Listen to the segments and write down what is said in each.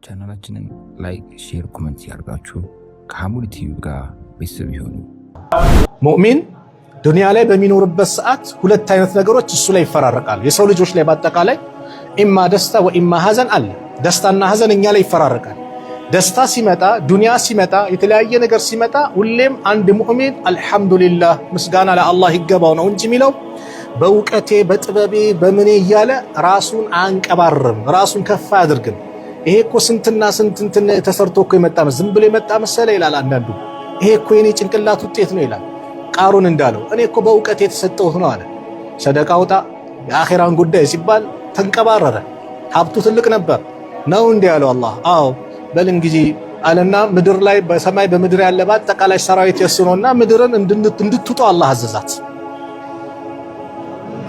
ቻናላችንን ላይክ፣ ሼር፣ ኮሜንት ያርጋችሁ ከሐሙድ ቲቪ ጋር ቤተሰብ ይሁኑ። ሙእሚን ዱንያ ላይ በሚኖርበት ሰዓት ሁለት አይነት ነገሮች እሱ ላይ ይፈራረቃሉ። የሰው ልጆች ላይ በአጠቃላይ ኢማ ደስታ ወኢማ ሐዘን አለ። ደስታና ሐዘን እኛ ላይ ይፈራረቃል። ደስታ ሲመጣ፣ ዱንያ ሲመጣ፣ የተለያየ ነገር ሲመጣ ሁሌም አንድ ሙእሚን አልሐምዱሊላህ ምስጋና ለአላህ ይገባው ነው እንጂ የሚለው በእውቀቴ በጥበቤ በምኔ እያለ ራሱን አንቀባርም፣ ራሱን ከፍ አያድርግም። ይሄ እኮ ስንትና ስንት ተሰርቶ እኮ የመጣ ዝም ብሎ የመጣ መሰለ ይላል አንዳንዱ። ይሄ እኮ የኔ ጭንቅላት ውጤት ነው ይላል። ቃሩን እንዳለው እኔ እኮ በእውቀቴ የተሰጠሁት ነው አለ። ሰደቃ አውጣ የአኺራን ጉዳይ ሲባል ተንቀባረረ። ሀብቱ ትልቅ ነበር ነው እንዲህ ያለው አላህ። አዎ በል እንግዲህ አለና ምድር ላይ በሰማይ በምድር ያለ በአጠቃላይ ሰራዊት የስኖና ምድርን እንድትውጡ አላህ አዘዛት።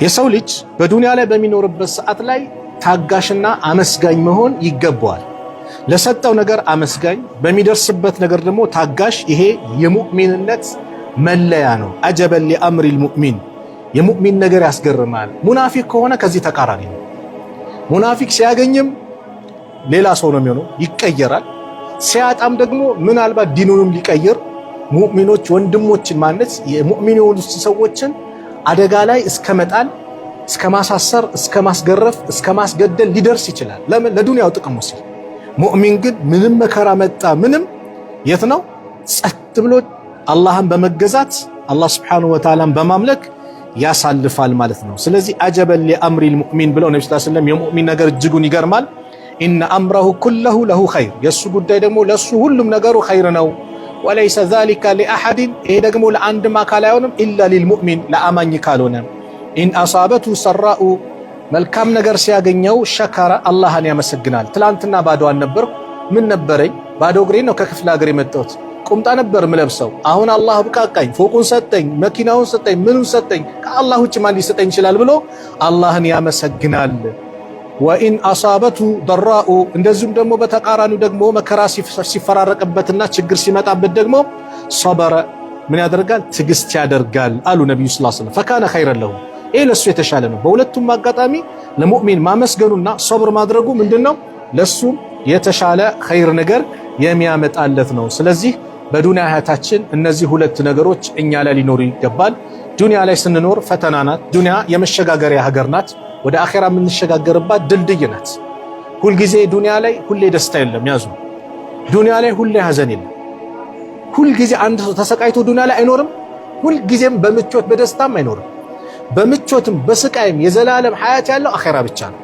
የሰው ልጅ በዱንያ ላይ በሚኖርበት ሰዓት ላይ ታጋሽና አመስጋኝ መሆን ይገባዋል። ለሰጠው ነገር አመስጋኝ፣ በሚደርስበት ነገር ደግሞ ታጋሽ። ይሄ የሙእሚንነት መለያ ነው። አጀበል ሊአምሪል ሙእሚን፣ የሙእሚን ነገር ያስገርማል። ሙናፊቅ ከሆነ ከዚህ ተቃራኒ ነው። ሙናፊቅ ሲያገኝም ሌላ ሰው ነው የሚሆነው፣ ይቀየራል። ሲያጣም ደግሞ ምናልባት ዲኑንም ሊቀይር ሙእሚኖች ወንድሞችን ማለት የሙእሚን የሆኑ ሰዎችን አደጋ ላይ እስከ መጣል፣ እስከ ማሳሰር፣ እስከ ማስገረፍ፣ እስከ ማስገደል ሊደርስ ይችላል። ለምን? ለዱንያው ጥቅሙ ሲል። ሙእሚን ግን ምንም መከራ መጣ ምንም የት ነው ጸጥ ብሎ አላህን በመገዛት አላህ Subhanahu Wa Ta'ala በማምለክ ያሳልፋል ማለት ነው። ስለዚህ አጀበል ሊአምሪል ሙእሚን ብለው ነብዩ ሰለላሁ ዐለይሂ ወሰለም የሙእሚን ነገር እጅጉን ይገርማል። ኢነ አምረሁ ኩለሁ ለሁ ኸይር፣ የሱ ጉዳይ ደግሞ ለሱ ሁሉም ነገሩ ኸይር ነው። ወለይሰ ዛሊከ ሊአሐድን፣ ይሄ ደግሞ ለአንድም አካል አይሆንም ኢላ ሊልሙእሚን፣ ለአማኝ ካልሆነ። ኢን አሳበቱ ሰራኡ፣ መልካም ነገር ሲያገኘው ሸከረ፣ አላህን ያመሰግናል። ትላንትና ባዶዋን ነበር፣ ምን ነበረኝ? ባዶ እግሬን ነው ከክፍለ ሀገር የመጣሁት፣ ቁምጣ ነበር ምለብሰው። አሁን አላህ ብቃቃኝ፣ ፎቁን ሰጠኝ፣ መኪናውን ሰጠኝ፣ ምኑን ሰጠኝ፣ ከአላህ ውጭ ማን ሊሰጠኝ ይችላል ብሎ አላህን ያመሰግናል። ወኢን አሳበቱ ደራኡ፣ እንደዚሁም ደግሞ በተቃራኒው ደግሞ መከራ ሲፈራረቅበትና ችግር ሲመጣበት ደግሞ ሰበረ፣ ምን ያደርጋል? ትዕግስት ያደርጋል አሉ ነብዩ ሰለላሁ ዐለይሂ ወሰለም። ፈካነ ኸይረን ለሁ፣ ይሄ ለሱ የተሻለ ነው። በሁለቱም አጋጣሚ ለሙእሚን ማመስገኑና ሶብር ማድረጉ ምንድነው? ለሱ የተሻለ ኸይር ነገር የሚያመጣለት ነው። ስለዚህ በዱንያ ህይወታችን እነዚህ ሁለት ነገሮች እኛ ላይ ሊኖሩ ይገባል። ዱንያ ላይ ስንኖር ፈተና ናት። ዱንያ የመሸጋገሪያ ሀገር ናት። ወደ አኺራ የምንሸጋገርባት ድልድይ ናት። ሁልጊዜ ዱንያ ላይ ሁሌ ደስታ የለም። ያዙ፣ ዱንያ ላይ ሁሌ ሀዘን የለም። ሁልጊዜ አንድ ሰው ተሰቃይቶ ዱንያ ላይ አይኖርም። ሁልጊዜም በምቾት በደስታም አይኖርም። በምቾትም በስቃይም የዘላለም ሐያት ያለው አኺራ ብቻ ነው።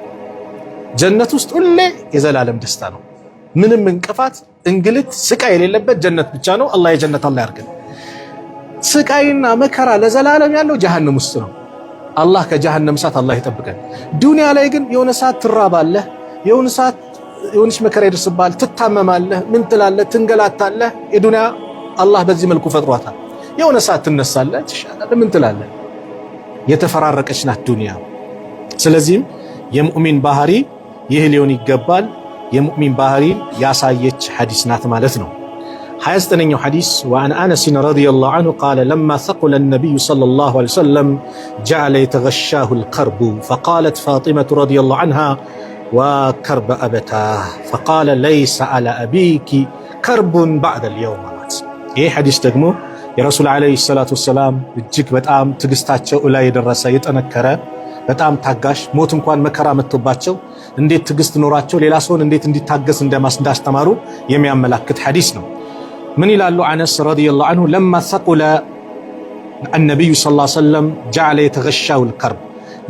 ጀነት ውስጥ ሁሌ የዘላለም ደስታ ነው። ምንም እንቅፋት፣ እንግልት፣ ስቃይ የሌለበት ጀነት ብቻ ነው። አላህ የጀነት አላህ ያርገን። ስቃይና መከራ ለዘላለም ያለው ጀሃነም ውስጥ ነው። አላህ ከጀሃነም እሳት አላህ ይጠብቀን። ዱንያ ላይ ግን የሆነ ሰዓት ትራባለህ፣ የሆነ ሰዓት የሆነች መከራ ይደርስብሃል፣ ትታመማለህ፣ ምን ትላለህ፣ ትንገላታለህ። የዱንያ አላህ በዚህ መልኩ ፈጥሯታል። የሆነ ሰዓት ትነሳለህ፣ ትሻላለህ፣ ምን ትላለህ። የተፈራረቀች ናት ዱንያ። ስለዚህም የሙእሚን ባህሪ ይህ ሊሆን ይገባል። የሙእሚን ባህሪ ያሳየች ሐዲስ ናት ማለት ነው። 29ኛው ሐዲስ ወአን አነስ ረዲየላሁ ዐንሁ ቃለ ለማ ሰቁለ ነቢዩ ሰለላሁ ዐለይሂ ወሰለም ጀዐለ የተገሻሁ አልከርቡ ፈቃለት ፋጢመቱ ረዲየላሁ ዐንሃ ወከርበ አበታህ ፈቃለ ለይሰ ዐላ አቢኪ ከርቡን በዕደል የውም አላት። ይህ ሐዲስ ደግሞ የረሱል ዐለይሂ ሰላቱ ወሰላም እጅግ በጣም ትዕግስታቸው ላይ የደረሰ የጠነከረ በጣም ታጋሽ፣ ሞት እንኳን መከራ መጥቶባቸው እንዴት ትዕግስት ኖራቸው ሌላ ሰውን እንዴት እንዲታገስ እንዳስተማሩ የሚያመላክት ሐዲስ ነው። ምን ይላሉ አነስ ረዲየላሁ ዐንሁ ለማ ሰቁለ النبي صلى الله عليه وسلم جعل يتغشاه الكرب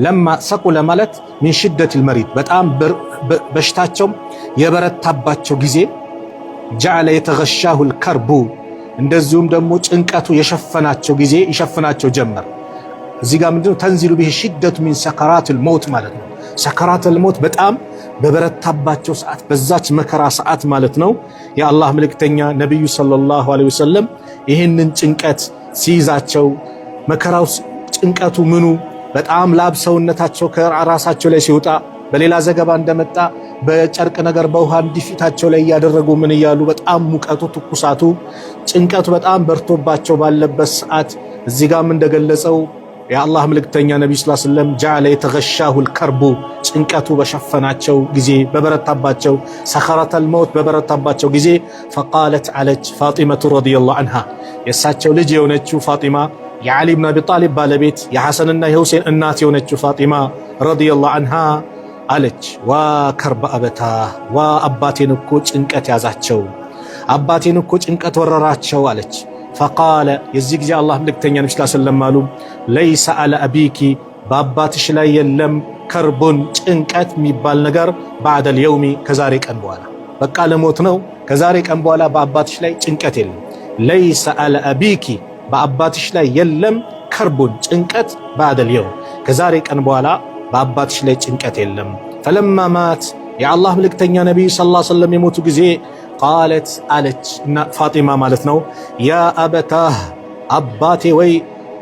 ለማ ሰቁለ ማለት من شدة المريض በጣም በሽታቸው የበረታባቸው ጊዜ جعل يتغشاه الكرب እንደዚሁም ደግሞ ጭንቀቱ የሸፈናቸው ጊዜ ይሸፍናቸው ጀመር። እዚህ ጋር ምንድነው ተንዚሉ به شدة من سكرات الموت ማለት ነው። ሰከራት الموت በጣም በበረታባቸው ሰዓት በዛች መከራ ሰዓት ማለት ነው። የአላህ መልእክተኛ ነብዩ ሰለላሁ ዐለይሂ ወሰለም ይሄንን ጭንቀት ሲይዛቸው መከራው ጭንቀቱ ምኑ በጣም ላብ ሰውነታቸው ከራሳቸው ላይ ሲወጣ፣ በሌላ ዘገባ እንደመጣ በጨርቅ ነገር በውሃ እንዲፊታቸው ላይ ያደረጉ ምን እያሉ በጣም ሙቀቱ ትኩሳቱ ጭንቀቱ በጣም በርቶባቸው ባለበት ሰዓት እዚህ ጋርም እንደገለጸው የአላህ መልእክተኛ ነብዩ ሰለላሁ ዐለይሂ ወሰለም ጃለ የተገሻሁል ከርቡ ጭንቀቱ በሸፈናቸው ጊዜ በበረታባቸው ሰኸረተል መውት በበረታባቸው ጊዜ ፈቃለት አለች ፋጢመቱ ረዲየላሁ ዐንሃ የእሳቸው ልጅ የሆነችው ፋጢማ የዓሊ ብን አቢ ጣሊብ ባለቤት የሐሰንና የሁሴን እናት የሆነችው ፋጢማ ረዲየላሁ ዐንሃ አለች ዋ ከርበ አበታ ዋ አባቴን እኮ ጭንቀት ያዛቸው አባቴን እኮ ጭንቀት ወረራቸው አለች። ፈቃለ የዚህ ጊዜ አላህ መልእክተኛ ነብዩ ሰለላሁ ዐለይሂ ወሰለም አሉ ለይሰ አለ አቢኪ በአባትሽ ላይ የለም ከርቡን ጭንቀት የሚባል ነገር ባዕደል የውሚ ከዛሬ ቀን በኋላ በቃ ለሞት ነው ከዛሬ ቀን በኋላ በአባትሽ ላይ ጭንቀት የለም። ለይሰ አለ አቢኪ በአባትሽ ላይ የለም ከርቡን ጭንቀት ባዕደል የውም ከዛሬ ቀን በኋላ በአባትሽ ላይ ጭንቀት የለም። ፈለማ ማት የአላህ መልእክተኛ ነብዩ ሰለላሁ ዐለይሂ ወሰለም የሞቱ ጊዜ ቃለት አለች ፋጢማ ማለት ነው ያ አበታህ አባቴ ወይ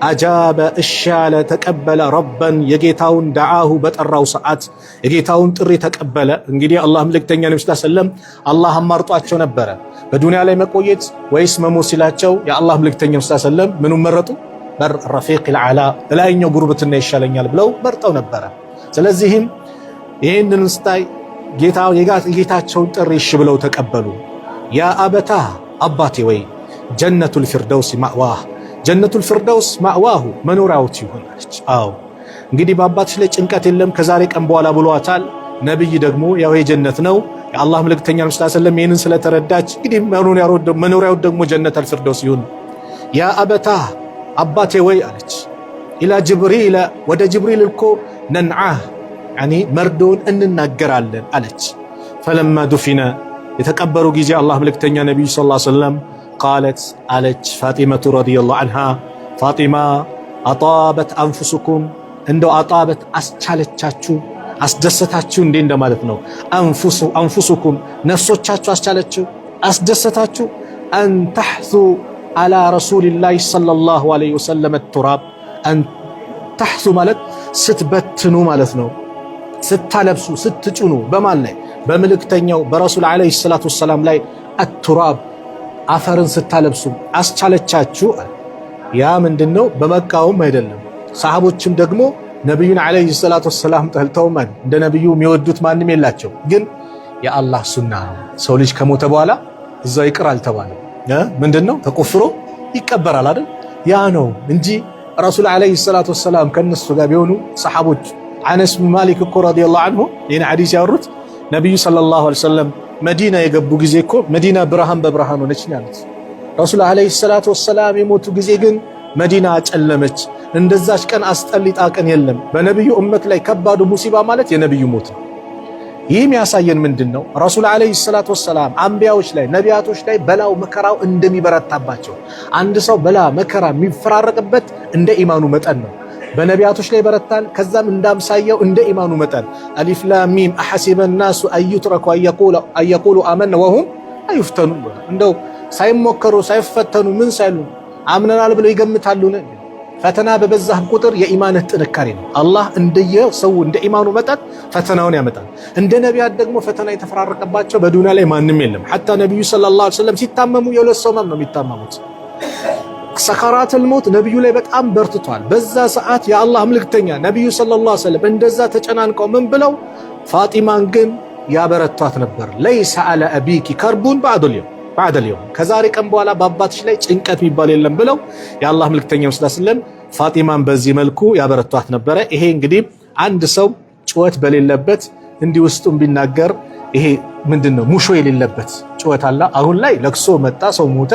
አጃበ እሻለ ተቀበለ ረበን የጌታውን ደዓሁ በጠራው ሰዓት የጌታውን ጥሪ ተቀበለ። እንግዲህ አላህ መልእክተኛ ነብዩ ሰለላሁ ዐለይሂ ወሰለም አላህ አማርጧቸው ነበረ በዱንያ ላይ መቆየት ወይስ መሞት ሲላቸው የአላህ መልእክተኛ ሰለላሁ ዐለይሂ ወሰለም ምኑን መረጡ? ረፊቅል አዕላ ላይኛው ጉርብትና ይሻለኛል ብለው መርጠው ነበረ። ስለዚህም ይህንን ስታይ የጌታቸውን ጥሪ እሺ ብለው ተቀበሉ። ያ አበታህ አባቴ ወይ ጀነቱል ፊርደውስ ማዕዋህ ጀነቱል ፊርደውስ ማዕዋሁ መኖሪያዎት ይሆናለች። አዎ እንግዲህ በአባትሽ ላይ ጭንቀት የለም ከዛሬ ቀን በኋላ ብሏታል። ነብይ ደግሞ ያው የጀነት ነው የአላህ መልእክተኛ ሰለላሁ ዐለይሂ ወሰለም ይህንን ስለተረዳች እንግዲህ መኖሪያው ደግሞ ጀነቱል ፊርደውስ ይሁን። ያ አበታህ አባቴ ወይ አለች ኢላ ጅብሪል ወደ ጅብሪል እኮ ነንዓህ ያኒ መርዶን እንናገራለን አለች። ፈለማ ዱፊነ የተቀበሩ ጊዜ አላህ መልእክተኛ ነብዩ ሰለላሁ ዐለይሂ ወሰለም ቃለት አለች ፋጢመቱ ረዲየላሁ ዐንሃ ፋጢማ አጣበት አንፉሱኩም እንደው አጣበት አስቻለቻችሁ አስደሰታችሁ እንዴ እንደማለት ነው። አንፉሱኩም ነፍሶቻችሁ አስቻለችሁ አስደሰታችሁ አን ተሕሱ አላ ረሱሊላሂ ሰለላሁ ዐለይሂ ወሰለም ቱራብ አን ተሕሱ ማለት ስትበትኑ ማለት ነው። ስታለብሱ ስትጭኑ በማን ላይ? በመልእክተኛው በረሱል ዐለይሂ ሰላቱ ወሰላም ላይ አቱራብ አፈርን ስታለብሱ አስቻለቻችሁ። ያ ምንድነው? በመቃወም አይደለም። ሰሃቦችም ደግሞ ነብዩን ዐለይሂ ሰላቱ ወሰላም ጠልተውም እንደ ነብዩ የሚወዱት ማንም የላቸው። ግን የአላህ ሱና ነው። ሰው ልጅ ከሞተ በኋላ እዛው ይቅር አልተባለም። ምንድነው? ተቆፍሮ ይቀበራል አይደል? ያ ነው እንጂ ረሱል ዐለይሂ ሰላቱ ወሰላም ከነሱ ጋር ቢሆኑ ሰሃቦች አነስ ብን ማሊክ እኮ ረዲየላሁ ዐንሁ ይህን ሐዲስ ያወሩት ነብዩ ሰለላሁ ዐለይሂ ወሰለም መዲና የገቡ ጊዜ እኮ መዲና ብርሃን በብርሃን ሆነች ያሉት። ረሱል ዐለይሂ ሰላቱ ወሰላም የሞቱ ጊዜ ግን መዲና ጨለመች። እንደዛች ቀን አስጠሊጣ ቀን የለም። በነብዩ ኡመት ላይ ከባዱ ሙሲባ ማለት የነብዩ ሞት ነው። ይህም ያሳየን ምንድነው? ረሱል ዐለይሂ ሰላቱ ወሰላም አንቢያዎች ላይ ነቢያቶች ላይ በላው መከራው እንደሚበረታባቸው አንድ ሰው በላ መከራ የሚፈራረቅበት እንደ ኢማኑ መጠን ነው። በነቢያቶች ላይ በረታል። ከዛም እንዳምሳየው እንደ ኢማኑ መጠን አሊፍ ላም ሚም አሐሲበ ናሱ አዩትረኩ አየቁሉ አመና ወሁም አይፍተኑ እንደው ሳይሞከሩ ሳይፈተኑ ምን ሳይሉ አምነናል ብለው ይገምታሉን? ፈተና በበዛህ ቁጥር የኢማንህ ጥንካሬ ነው። አላህ እንደየሰው እንደ ኢማኑ መጠን ፈተናውን ያመጣል። እንደ ነቢያት ደግሞ ፈተና የተፈራረቀባቸው በዱንያ ላይ ማንም የለም። ሐታ ነብዩ ሰለላሁ ዐለይሂ ወሰለም ሲታመሙ የሁለት ሰው ነው የሚታመሙት። ሰከራተል ሞት ነብዩ ላይ በጣም በርትቷል። በዛ ሰዓት የአላህ መልእክተኛ ነብዩ ሰለላሁ ዐለይሂ ወሰለም እንደዛ ተጨናንቀው ምን ብለው ፋጢማን ግን ያበረቷት ነበር። ለይሰ አለ አቢኪ ከርቡን ባዕደል የውም ከዛሬ ቀን በኋላ በአባትሽ ላይ ጭንቀት የሚባል የለም ብለው የአላህ መልእክተኛ ሰለላሁ ዐለይሂ ወሰለም ፋጢማን በዚህ መልኩ ያበረቷት ነበረ። ይሄ እንግዲህ አንድ ሰው ጩኸት በሌለበት እንዲህ ውስጡን ቢናገር ይሄ ምንድነው? ሙሾ የሌለበት ጩኸት አለ። አሁን ላይ ለቅሶ መጣ፣ ሰው ሞተ፣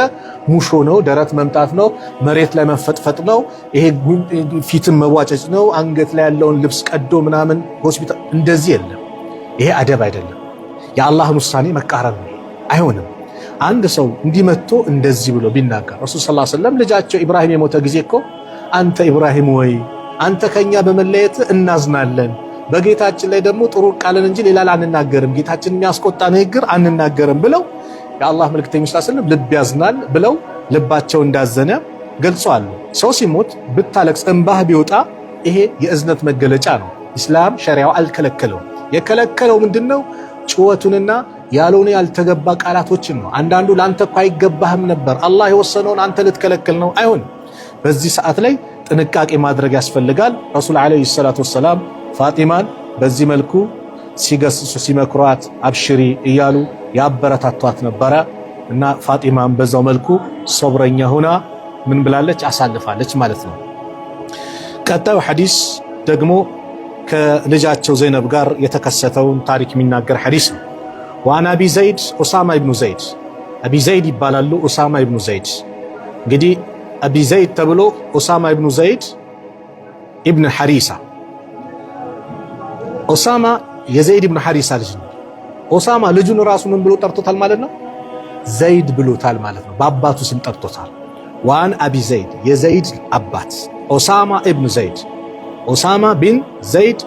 ሙሾ ነው፣ ደረት መምጣት ነው፣ መሬት ላይ መፈጥፈጥ ነው፣ ይሄ ፊትን መዋጨጭ ነው፣ አንገት ላይ ያለውን ልብስ ቀዶ ምናምን ሆስፒታል። እንደዚህ የለም። ይሄ አደብ አይደለም። የአላህን ውሳኔ መቃረን ነው። አይሆንም። አንድ ሰው እንዲመጥቶ እንደዚህ ብሎ ቢናገር ረሱል ሰለላሁ ዐለይሂ ወሰለም ልጃቸው ኢብራሂም የሞተ ጊዜ እኮ አንተ ኢብራሂም ወይ አንተ ከኛ በመለየት እናዝናለን፣ በጌታችን ላይ ደግሞ ጥሩ ቃልን እንጂ ሌላ አንናገርም፣ ጌታችን የሚያስቆጣ ንግግር አንናገርም ብለው የአላህ መልእክተኛ ሰለላሁ ዐለይሂ ወሰለም ልብ ያዝናል ብለው ልባቸው እንዳዘነ ገልጸዋል። ሰው ሲሞት ብታለቅስ እንባህ ቢወጣ ይሄ የእዝነት መገለጫ ነው። ኢስላም ሸሪዓው አልከለከለውም። የከለከለው ምንድነው? ጩኸቱንና ያልሆነ ያልተገባ ቃላቶችን ነው። አንዳንዱ ላንተ እኮ አይገባህም ነበር፣ አላህ የወሰነውን አንተ ልትከለክል ነው። አይሆንም። በዚህ ሰዓት ላይ ጥንቃቄ ማድረግ ያስፈልጋል። ረሱል ዓለይሂ ሰላቱ ወሰላም ፋጢማን በዚህ መልኩ ሲገስጹ ሲመክሯት አብሽሪ እያሉ ያበረታቷት ነበረ እና ፋጢማን በዛው መልኩ ሶብረኛ ሆና ምን ብላለች አሳልፋለች ማለት ነው። ቀጣዩ ሐዲስ ደግሞ ከልጃቸው ዘይነብ ጋር የተከሰተውን ታሪክ የሚናገር ሐዲስ ነው። ወአን አቢ ዘይድ ኡሳማ ኢብኑ ዘይድ፣ አቢ ዘይድ ይባላሉ ኡሳማ ኢብኑ ዘይድ። እንግዲህ አቢ ዘይድ ተብሎ ኡሳማ ኢብኑ ዘይድ ኢብን ሐሪሳ። ኡሳማ የዘይድ ኢብኑ ሐሪሳ ልጅ ነው። ኡሳማ ልጁን ራሱ ምን ብሎ ጠርቶታል ማለት ነው? ዘይድ ብሎታል ማለት ነው። በአባቱ ስም ጠርቶታል። ወአን አቢ ዘይድ የዘይድ አባት ኡሳማ ኢብኑ ዘይድ፣ ኡሳማ ቢን ዘይድ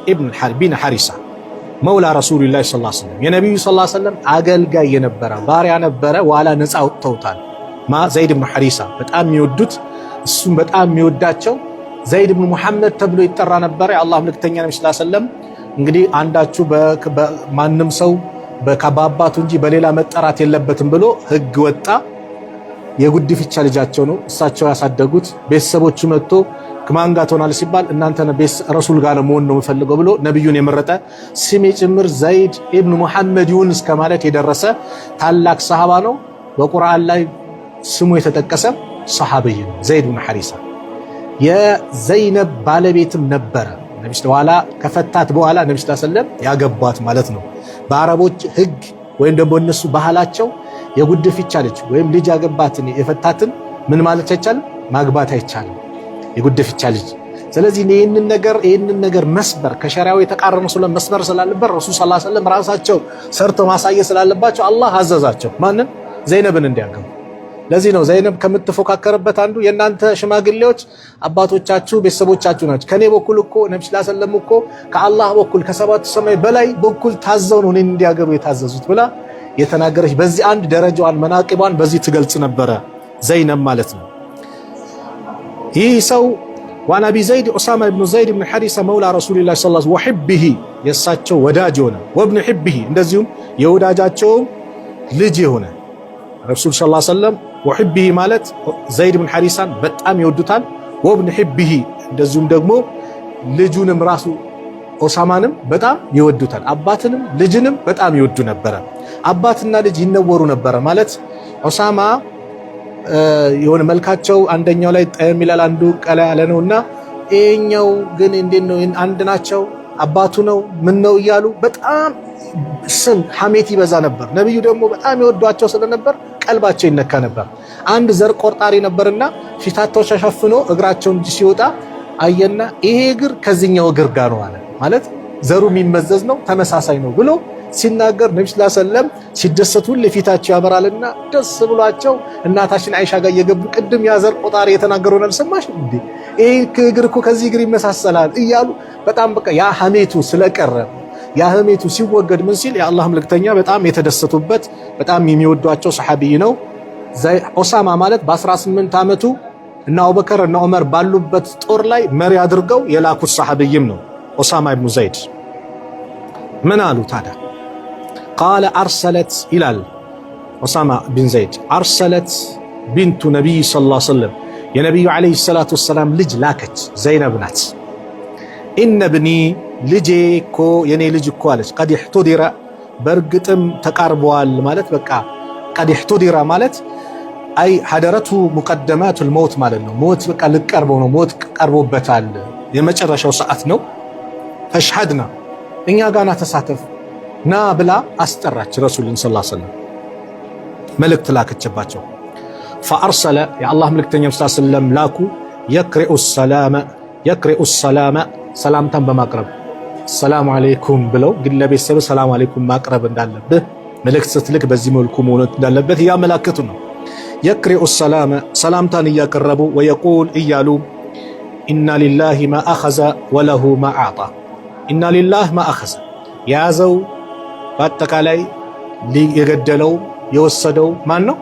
ቢን ሐሪሳ መውላ ረሱሉላህ ሰለላሁ ዐለይሂ ወሰለም የነቢዩ ሰለላሁ ዐለይሂ ወሰለም አገልጋይ የነበረ ባሪያ ነበረ። ዋላ ነፃ አውጥተውታል። ዘይድ ብኑ ሐሪሳ በጣም የሚወዱት እሱም በጣም የሚወዳቸው ዘይድ ብኑ ሙሐመድ ተብሎ ይጠራ ነበረ። የአላህ መልእክተኛ ነብዩ ሰለላሁ ዐለይሂ ወሰለም እንግዲህ አንዳችሁ ማንም ሰው በአባቱ እንጂ በሌላ መጠራት የለበትም ብሎ ህግ ወጣ። የጉድፍቻ ልጃቸው ነው እሳቸው ያሳደጉት። ቤተሰቦቹ መጥቶ ከማን ጋር ትሆናለህ ሲባል እናንተ ረሱል ጋር መሆን ነው የምፈልገው ብሎ ነብዩን የመረጠ ስሜ ጭምር ዘይድ ኢብኑ ሙሐመድ ይሁን እስከ ማለት የደረሰ ታላቅ ሰሃባ ነው። በቁርአን ላይ ስሙ የተጠቀሰ ሰሃቢይ ነው ዘይድ ብኑ ሐሪሳ። የዘይነብ ባለቤትም ነበረ። ነብዩ በኋላ ከፈታት በኋላ ነብዩ ሰለላሁ ያገቧት ማለት ነው። በአረቦች ህግ ወይም ደግሞ እነሱ ባህላቸው የጉድፍቻ ልጅ ወይም ልጅ ያገባትን የፈታትን ምን ማለት አይቻልም፣ ማግባት አይቻልም የጉድፍቻ ልጅ። ስለዚህ ይህንን ነገር መስበር ከሸሪዓው የተቃረነ መስበር ስላለበት ረሱል ሰለላሁ ዐለይሂ ወሰለም ራሳቸው ሰርተው ማሳየት ስላለባቸው አላህ አዘዛቸው ማንን? ዘይነብን እንዲያገቡ። ለዚህ ነው ዘይነብ ከምትፎካከርበት አንዱ የእናንተ ሽማግሌዎች አባቶቻችሁ ቤተሰቦቻችሁ ናቸው። ከኔ በኩል እኮ ነብዩ ሰለላሁ ዐለይሂ ወሰለም እኮ ከአላህ በኩል ከሰባቱ ሰማይ በላይ በኩል ታዘው ነው እኔን እንዲያገቡ የታዘዙት ብላ የተናገረች በዚህ አንድ ደረጃዋን መናቂቧን በዚህ ትገልጽ ነበረ ዘይነብ ማለት ነው። ይህ ሰው ዋን አቢ ዘይድ ኡሳማ ኢብኑ ዘይድ ኢብኑ ሐሪሳ መውላ ረሱሉላህ ሰለላሁ ዐለይሂ ወሰለም ወሕቢሂ የእሳቸው ወዳጅ የሆነ ወብኑ ሕቢሂ እንደዚሁም የወዳጃቸውም ልጅ የሆነ ረሱል ሰለላሁ ዐለይሂ ወሰለም ወሕቢሂ ማለት ዘይድ ኢብኑ ሐሪሳን በጣም ይወዱታል። ወብኑ ሕቢሂ እንደዚሁም ደግሞ ልጁንም ራሱ ኡሳማንም በጣም ይወዱታል። አባትንም ልጅንም በጣም ይወዱ ነበረ። አባትና ልጅ ይነወሩ ነበረ ማለት ኡሳማ የሆነ መልካቸው አንደኛው ላይ ጠየም ይላል፣ አንዱ ቀላ ያለ ነውና ይሄኛው ግን እንዴት ነው አንድ ናቸው አባቱ ነው ምን ነው እያሉ በጣም ስም ሐሜት ይበዛ ነበር። ነብዩ ደግሞ በጣም ይወዷቸው ስለነበር ቀልባቸው ይነካ ነበር። አንድ ዘር ቆርጣሪ ነበርና ፊታቸው ተሸፍኖ እግራቸውን ሲወጣ አየና ይሄ እግር ከዚህኛው እግር ጋር ነው አለ። ማለት ዘሩ የሚመዘዝ ነው ተመሳሳይ ነው ብሎ ሲናገር ነብዩ ሰለላሁ ዐለይሂ ወሰለም ሲደሰቱ ለፊታቸው ያበራልና ደስ ብሏቸው እናታችን አይሻ ጋር እየገቡ ቅድም ያዘር ቆጣሪ የተናገረውን አልሰማሽ እንዴ ይሄ እግር እኮ ከዚህ እግር ይመሳሰላል እያሉ በጣም በቃ ያ ሐሜቱ ስለቀረ ያ ሐሜቱ ሲወገድ ምን ሲል የአላህ መልእክተኛ በጣም የተደሰቱበት በጣም የሚወዷቸው ሰሃቢይ ነው። ኡሳማ ማለት በ18 ዓመቱ እና አቡበከር እና ዑመር ባሉበት ጦር ላይ መሪ አድርገው የላኩት ሰሃቢይም ነው ኡሳማ ኢብኑ ዘይድ። ምን አሉ ታዲያ? ቃለ አርሰለት ይላል ኡሳማ ቢን ዘይድ አርሰለት ቢንቱ ነቢይ ሰለላሁ ዐለይሂ ወሰለም የነቢዩ ዐለይሂ ሰላቱ ወሰላም ልጅ ላከች። ዘይነብ ናት። ኢነ ብኒ ልጄ እኮ የኔ ልጅ እኮ አለች ቀድ ኢሕቱዲረ በእርግጥም ተቃርበዋል ማለት በቃ ቀድ ኢሕቱዲረ ማለት አይ ሐደረቱ ሙቀደማቱል መውት ማለት ነው። ሞት በቃ ልቀርበው ነው። ሞት ቀርቦበታል። የመጨረሻው ሰዓት ነው። ፈሽሐድና እኛ ጋና ተሳተፍ ና ብላ አስጠራች። ረሱልን ሰለላሁ ዐለይሂ ወሰለም መልእክት ላከችባቸው። ፈአርሰለ የአላህ መልእክተኛ ሰለላሁ ዐለይሂ ወሰለም ላኩ የቅሪኡ ሰላመ ሰላምታን በማቅረብ ሰላም አለይኩም ብለው ግን ለቤተሰብ ሰላም አለይኩም ማቅረብ እንዳለብህ መልእክት ስትልክ በዚህ መልኩ መሆን እንዳለበት እያመላከቱ ነው። የቅሪኡ ሰላመ ሰላምታን እያቀረቡ ወየቁል እያሉ ኢና ሊላሂ ማ አኸዘ ወለሁ ማ አዕጣ ኢና ሊላህ ማ አኸዘ የያዘው በአጠቃላይ የገደለው የወሰደው ማን ነው?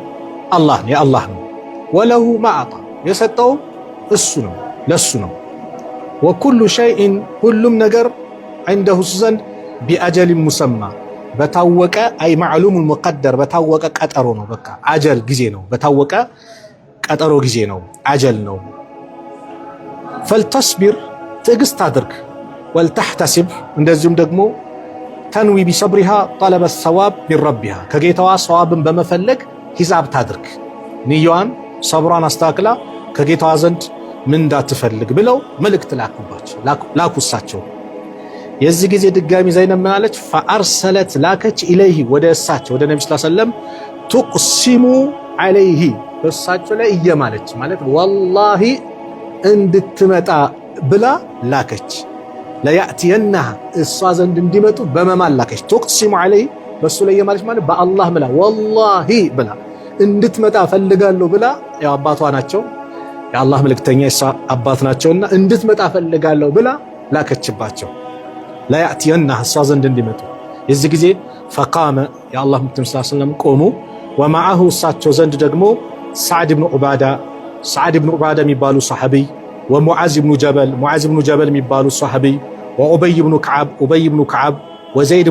አላህ ነው፣ የአላህ ነው። ወለሁ ማ አዕጣ የሰጠው እሱ ነው፣ ለሱ ነው። ወኩሉ ሸይእን ሁሉም ነገር ዐንደሁ ዘንድ ቢአጀል ሙሰማ በታወቀ አይ ማዕሉም ሙቀደር በታወቀ ቀጠሮ ነው። በቃ አጀል ጊዜ ነው፣ በታወቀ ቀጠሮ ጊዜ ነው፣ አጀል ነው። ፈልተስቢር ትዕግስት አድርግ፣ ወልተሕተሲብ እንደዚሁም ደግሞ ተንዊ ቢሰብሪሃ ጠለበ ሰዋብ ሚን ረቢሃ ከጌታዋ ሰዋብን በመፈለግ ሂሳብ ታድርግ፣ ንያዋን ሰብሯን አስተካክላ ከጌታዋ ዘንድ ምን እንዳትፈልግ ብለው መልእክት ላኩሳቸው። የዚህ ጊዜ ድጋሚ ዘይነብ ምን አለች? ፈአርሰለት ላከች ኢለይሂ ወደ እሳቸው ወደ ነቢ ስ ሰለም ቱቅሲሙ ዐለይሂ በእሳቸው ላይ እየማለች ማለት ወላሂ እንድትመጣ ብላ ላከች። ለያእትየናሃ እሷ ዘንድ እንዲመጡ በመማል ላከች። ቱቅሲሙ ዐለይሂ በእሱ ላይ እየማለች ማለት በአላህ ብላ ወላሂ ብላ እንድትመጣ ፈልጋለሁ ብላ ያው አባቷ ናቸው የአላህ መልእክተኛ የእሷ አባት ናቸውና እንድትመጣ ፈልጋለሁ ብላ ላከችባቸው። ለያእትየናሃ እሷ ዘንድ እንዲመጡ የዚህ ጊዜ ፈቃመ የአላህ መልእክተኛ ሰለላሁ ዐለይሂ ወሰለም ቆሙ። ወመዐሁ እሳቸው ዘንድ ደግሞ ሰዕድ ብኑ ዑባዳ የሚባሉ ሰሐቢይ፣ ወሙዓዝ ብኑ ጀበል የሚባሉ ሰሐቢይ፣ ወኡበይ ብኑ ከዓብ፣ ወዘይድ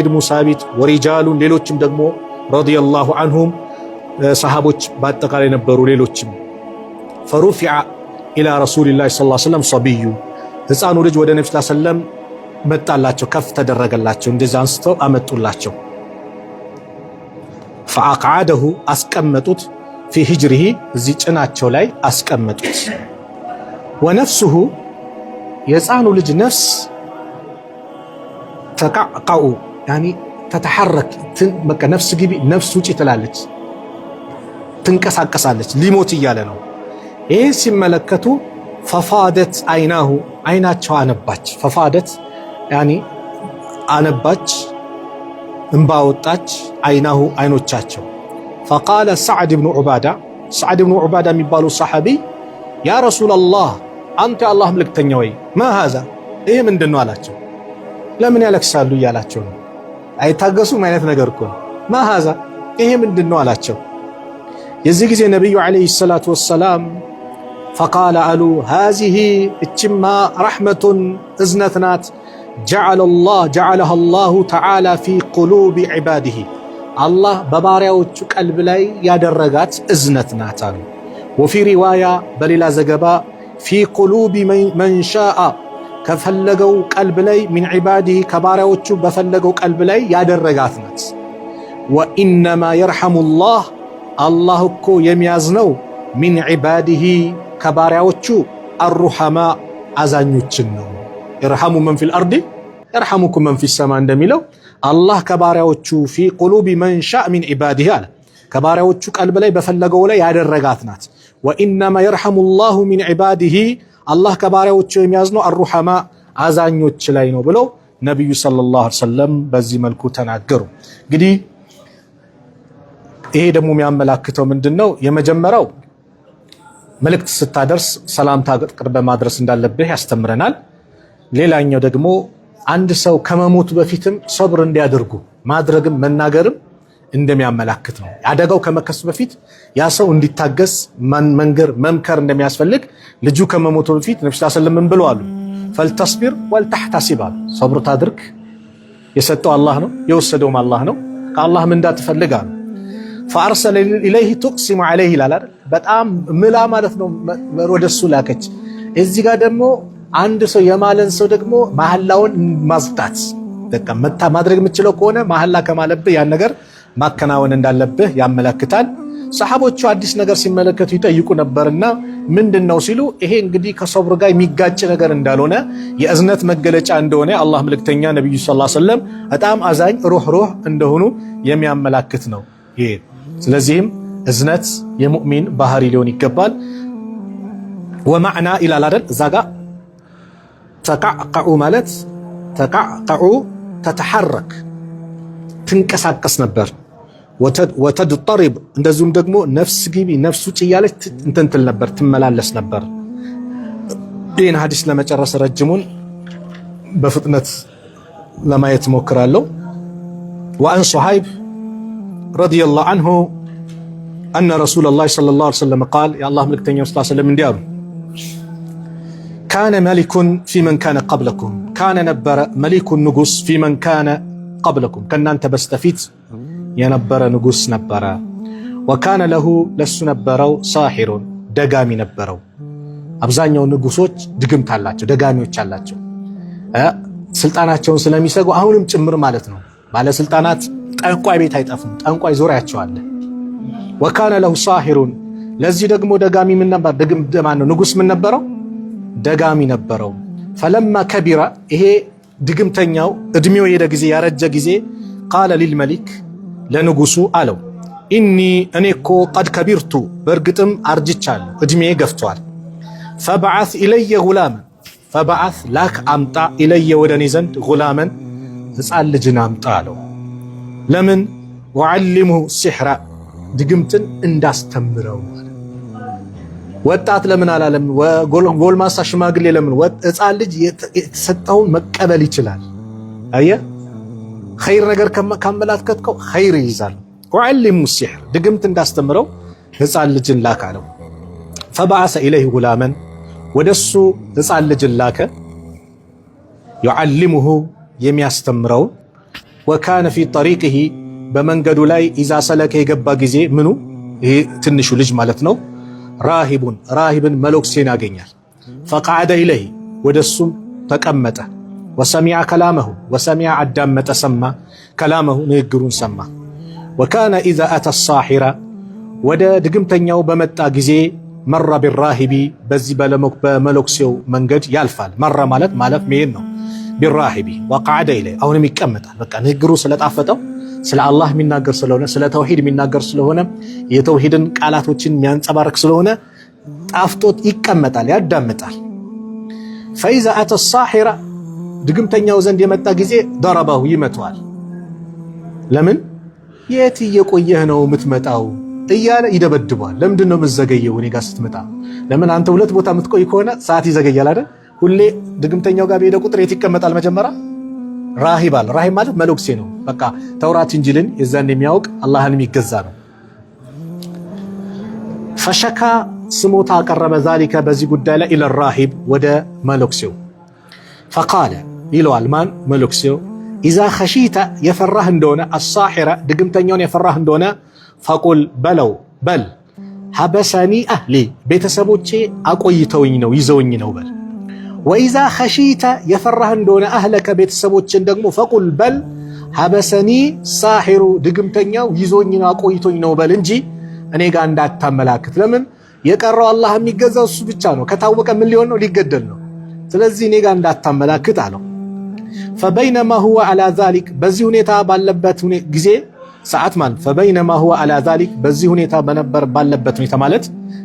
ብኑ ሳቢት፣ ወሪጃሉን ሌሎችም ደግሞ ረዲየላሁ ዐንሁም ሰሃቦች በአጠቃላይ ነበሩ ሌሎችም። ፈሩፊዐ ኢላ ረሱሊላህ ሰለላሁ ዐለይሂ ወሰለም ሰቢዩ ሕፃኑ ልጅ ወደ ነቢ ሰለላሁ ዐለይሂ ወሰለም መጣላቸው፣ ከፍ ተደረገላቸው፣ እንደዛ አንስተው አመጡላቸው። ፈአቅዓደሁ አስቀመጡት፣ ፊ ሂጅሪሂ እዚህ ጭናቸው ላይ አስቀመጡት። ወነፍሱሁ የሕፃኑ ልጅ ነፍስ ተቃቃኡ ያኒ ተተሐረክ በቃ ነፍስ ግቢ ነፍስ ውጪ ትላለች፣ ትንቀሳቀሳለች፣ ሊሞት እያለ ነው። ይህ ሲመለከቱ ፈፋደት አይናሁ አይናቸው አነባች። ፈፋደት ያኒ አነባች፣ እንባ ወጣች፣ አይናሁ አይኖቻቸው። ፈቃለ ሰዕድ ብኑ ዑባዳ የሚባሉ ሰሐቢይ ያ ረሱለላህ አንተ የአላህ መልእክተኛ ወይ ማ ሃዛ ይህ ምንድን ነው አላቸው። ለምን ያለቅሳሉ እያላቸው ነው። አይታገሱም አይነት ነገር እኮ ነው። ማ ሃዛ ይሄ ምንድን ነው አላቸው። የዚህ ጊዜ ነቢዩ ዓለይሂ ሰላቱ ወሰላም ፈቃለ አሉ ሃዚሂ እችማ ረሕመቱን እዝነት ናት፣ ጀዓለሃ አላሁ ተዓላ ፊ ቁሉቢ ዒባዲሂ አላህ በባሪያዎቹ ቀልብ ላይ ያደረጋት እዝነት ናት አሉ። ወፊ ሪዋያ በሌላ ዘገባ ፊ ቁሉቢ መን ሻአ ከፈለገው ቀልብ ላይ ሚን ዒባዲሂ ከባሪያዎቹ በፈለገው ቀልብ ላይ ያደረጋት ናት። ወኢነማ የርሐሙላህ አላህ እኮ የሚያዝነው ሚን ዒባዲሂ ከባሪያዎቹ አሩሐማ አዛኞችን ነው። የርሐሙ መን ፊል አርዲ የርሐሙኩም መን ፊስ ሰማ እንደሚለው አላህ ከባሪያዎቹ ፊ ቁሉቢ መን ሻአ ሚን ዒባዲሂ አለ ከባሪያዎቹ ቀልብ ላይ በፈለገው ላይ ያደረጋት ናት። ወኢነማ የርሐሙላሁ ሚን ዒባዲሂ አላህ ከባሪያዎቹ የሚያዝነው አሩሐማ አዛኞች ላይ ነው ብለው ነቢዩ ሰለላሁ ዐለይሂ ወሰለም በዚህ መልኩ ተናገሩ። እንግዲህ ይሄ ደግሞ የሚያመላክተው ምንድነው? የመጀመሪያው መልእክት ስታደርስ ሰላምታ ቅርበ ማድረስ እንዳለብህ ያስተምረናል። ሌላኛው ደግሞ አንድ ሰው ከመሞቱ በፊትም ሶብር እንዲያደርጉ ማድረግም መናገርም እንደሚያመላክት ነው። አደጋው ከመከሰቱ በፊት ያ ሰው እንዲታገስ መንገር መምከር እንደሚያስፈልግ ልጁ ከመሞቱ በፊት ነብዩ ሰለላሁ ዐለይሂ ወሰለም ብለዋል። ፈልተስቢር ወልተህተሲብ ሶብር ታድርግ። የሰጠው አላህ ነው፣ የወሰደውም አላህ ነው። ከአላህ ምን እንዳትፈልጋል። ፈአርሰለ ኢለይሂ ቱቅሲሙ ዐለይሂ ይላል። በጣም ምላ ማለት ነው፣ ወደሱ ላከች። እዚህ ጋር ደግሞ አንድ ሰው የማለን ሰው ደግሞ መሐላውን ማጽዳት በቃ ማድረግ የምትችለው ከሆነ መሐላ ከማለብህ ያን ነገር ማከናወን እንዳለብህ ያመለክታል። ሰሐቦቹ አዲስ ነገር ሲመለከቱ ይጠይቁ ነበርና ምንድነው ሲሉ ይሄ እንግዲህ ከሶብር ጋር የሚጋጭ ነገር እንዳልሆነ የእዝነት መገለጫ እንደሆነ አላህ መልእክተኛ ነብዩ ሰለላሁ ዐለይሂ ወሰለም በጣም አዛኝ ሩህ እንደሆኑ የሚያመላክት ነው ይሄ። ስለዚህም እዝነት የሙእሚን ባህሪ ሊሆን ይገባል። ወማዕና ኢላል አይደል እዛ ጋር ተቃቀዑ ማለት ተቃቀዑ ተተሐረክ ትንቀሳቀስ ነበር። ወተድጠሪብ እንደዚሁም ደግሞ ነፍስ ግቢ ነፍስ ውጭ እያለች እንትንትል ነበር ትመላለስ ነበር። ይህን ሐዲስ ለመጨረስ ረጅሙን በፍጥነት ለማየት ሞክራለሁ። ወአን ሱሐይብ ረዲየላሁ ዐንሁ አነ ረሱለላህ ሰለላሁ ዐለይሂ ወሰለም ቃል የአላህ መልእክተኛ ሰለላሁ ዐለይሂ ወሰለም እንዲህ አሉ። ካነ መሊኩን ፊመን ካነ ቀብለኩም ካነ ነበረ መሊኩን ንጉስ ፊመን ካነ ቀብለኩም ከእናንተ በስተፊት የነበረ ንጉስ ነበረ። ወካነ ለሁ ለሱ ነበረው ሳሒሩን ደጋሚ ነበረው። አብዛኛው ንጉሶች ድግምት አላቸው፣ ደጋሚዎች አላቸው። ስልጣናቸውን ስለሚሰጉ አሁንም ጭምር ማለት ነው። ባለስልጣናት ጠንቋይ ቤት አይጠፉም፣ ጠንቋይ ዙሪያቸው አለ። ወካነ ለሁ ሳሂሩን፣ ለዚህ ደግሞ ደጋሚ ምን ነበር? ንጉስ ምን ነበረው? ደጋሚ ነበረው። ፈለማ ከቢራ፣ ይሄ ድግምተኛው እድሜው የሄደ ጊዜ ያረጀ ጊዜ ቃለ ሊልመሊክ፣ ለንጉሱ አለው እኔ እኮ ቀድ ከቢርቱ፣ በእርግጥም አርጅቻለሁ፣ እድሜ ገፍቷል። ፈበዓት ኢለየ ጉላመን፣ ፈበዓት ላክ አምጣ፣ ኢለየ ወደ እኔ ዘንድ ጉላመን ሕፃን ልጅን አምጣ አለው። ለምን? ወዓሊሙሁ ሲሕራ፣ ድግምትን እንዳስተምረው። ወጣት ለምን አላለም? ጎልማሳ ሽማግሌ ለምን? ሕፃን ልጅ የተሰጠውን መቀበል ይችላል። አየ ኸይር ነገር ካመላከትከው ኸይር ይይዛል። ወዓሊሙሁ ሲሕር፣ ድግምት እንዳስተምረው ሕፃን ልጅን ላክ አለው። ፈበዓሰ ኢለይሂ ጉላመን፣ ወደሱ ሕፃን ልጅን ላከ። ዩዓሊሙሁ፣ የሚያስተምረው። ወካነ ፊ ጠሪቅህ፣ በመንገዱ ላይ ኢዛ ሰለከ፣ የገባ ጊዜ ምኑ ይሄ ትንሹ ልጅ ማለት ነው። ራሂብን መሎክሴን ያገኛል። ፈቀዓደ ኢለይህ፣ ወደሱም ተቀመጠ። ወሰሚዐ ከላመሁ፣ ወሰሚዐ አዳመጠ፣ ሰማ ከላመሁ፣ ንግግሩን ሰማ። ወካነ ኢዛ አተ ሳሒራ፣ ወደ ድግምተኛው በመጣ ጊዜ መራ ቢራሂቢ፣ በዚህ በመሎክሴው መንገድ ያልፋል። መራ ማለት ማለፍ መሄድ ነው። ቢራሂቢ ወቀዓደ ኢለይህ፣ አሁንም ይቀመጣል። በቃ ንግግሩ ስለጣፈጠው ስለ አላህ የሚናገር ስለሆነ ስለ ተውሂድ የሚናገር ስለሆነ የተውሂድን ቃላቶችን የሚያንጸባርቅ ስለሆነ ጣፍጦት ይቀመጣል፣ ያዳምጣል። ፈኢዛ አተ ሳሒራ፣ ድግምተኛው ዘንድ የመጣ ጊዜ ደረበሁ፣ ይመተዋል። ለምን የት እየቆየህ ነው የምትመጣው እያለ ይደበድበዋል። ለምንድን ነው የምትዘገየው እኔ ጋር ስትመጣ? ለምን አንተ ሁለት ቦታ የምትቆይ ከሆነ ሰዓት ይዘገያል አይደል? ሁሌ ድግምተኛው ጋር በሄደ ቁጥር የት ይቀመጣል? መጀመሪያ ራሂብ አለ። ራሂብ ማለት መሎክሴ ነው። በቃ ተውራት እንጂልን የዛን የሚያውቅ አላህን የሚገዛ ነው። ፈሸካ፣ ስሞታ አቀረበ፣ ዛሊከ፣ በዚህ ጉዳይ ላይ ኢለ ራሂብ፣ ወደ መሎክሴው። ፈቃለ፣ ይለዋል ማን? መሎክሴው። ኢዛ ኸሺተ፣ የፈራህ እንደሆነ፣ አሳሒራ፣ ድግምተኛውን የፈራህ እንደሆነ፣ ፈቁል፣ በለው፣ በል፣ ሀበሰኒ አህሊ፣ ቤተሰቦቼ አቆይተውኝ ነው ይዘውኝ ነው በል። ወኢዛ ኸሺተ፣ የፈራህ እንደሆነ፣ አህለከ፣ ቤተሰቦችን ደግሞ፣ ፈቁል፣ በል፣ ሀበሰኒ ሳሒሩ፣ ድግምተኛው ይዞኝ ነው አቆይቶኝ ነው በል እንጂ እኔ ጋር እንዳታመላክት። ለምን? የቀረው አላህ የሚገዛው እሱ ብቻ ነው። ከታወቀ ምን ሊሆን ነው? ሊገደል ነው። ስለዚህ እኔ ጋር እንዳታመላክት አለው። ፈበይነማ ሁወ ዐላ ዛሊክ፣ በዚህ ሁኔታ ባለበት ጊዜ ሰዓት ማለት ፈበይነማ ሁወ ዐላ ዛሊክ፣ በዚህ ሁኔታ ባለበት ሁኔታ ማለት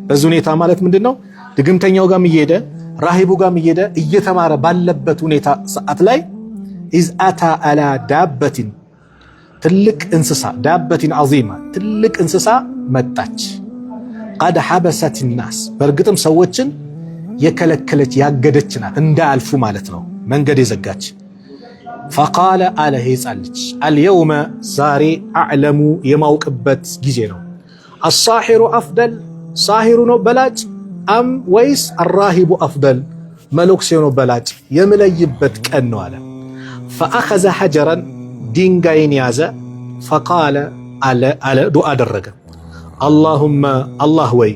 በዚህ ሁኔታ ማለት ምንድነው? ድግምተኛው ጋርም እየሄደ ራሂቡ ጋርም እየሄደ እየተማረ ባለበት ሁኔታ ሰዓት ላይ ኢዝ አታ ዐላ ዳበቲን፣ ትልቅ እንስሳ፣ ዳበቲን ዐዚማ፣ ትልቅ እንስሳ መጣች። ቀድ ሐበሰት ናስ፣ በእርግጥም ሰዎችን የከለከለች ያገደች ናት፣ እንዳያልፉ ማለት ነው፣ መንገድ የዘጋች። ፈቃለ፣ አለ ሕፃን ልጅ፣ አልየውመ፣ ዛሬ፣ አዕለሙ፣ የማውቅበት ጊዜ ነው። አሳሒሩ አፍደል፣ ሳሒሩ ነው በላጭ፣ አም ወይስ አራሂቡ አፍደል፣ መሎክሴው ነው በላጭ፣ የምለይበት ቀን ነው አለ። ፈአኸዘ ሐጀረን፣ ድንጋይን ያዘ። ፈቃለ፣ አለ ዱዓ አደረገ። አላሁመ፣ አላህ ወይ፣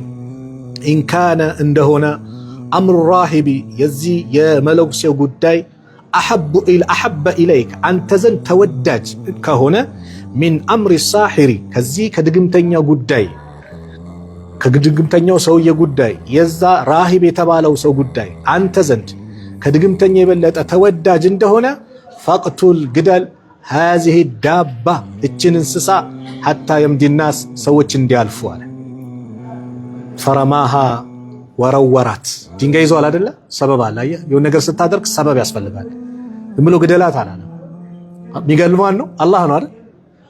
ኢንካነ፣ እንደሆነ፣ አምሩ ራሂቢ፣ የዚህ የመሎክሴው ጉዳይ፣ አሐበ ኢለይክ፣ አንተ ዘንድ ተወዳጅ ከሆነ፣ ሚን አምሪ ሳሒሪ፣ ከዚህ ከድግምተኛው ጉዳይ፣ ከድግምተኛው ሰውዬ ጉዳይ፣ የዛ ራሂብ የተባለው ሰው ጉዳይ አንተ ዘንድ ከድግምተኛ የበለጠ ተወዳጅ እንደሆነ፣ ፈቅቱል፣ ግደል፣ ሃዚሂ ዳባ፣ እችን እንስሳ፣ ሐታ የምዲናስ፣ ሰዎች እንዲያልፉ አለ። ፈረማሃ፣ ወረወራት፣ ድንጋይ ይዟል አይደለ? ሰበብ አለ። አየህ፣ የሆነ ነገር ስታደርግ ሰበብ ያስፈልጋል። ዝም ብሎ ግደላት አላለ። የሚገልማን ነው አላህ ነው አይደል?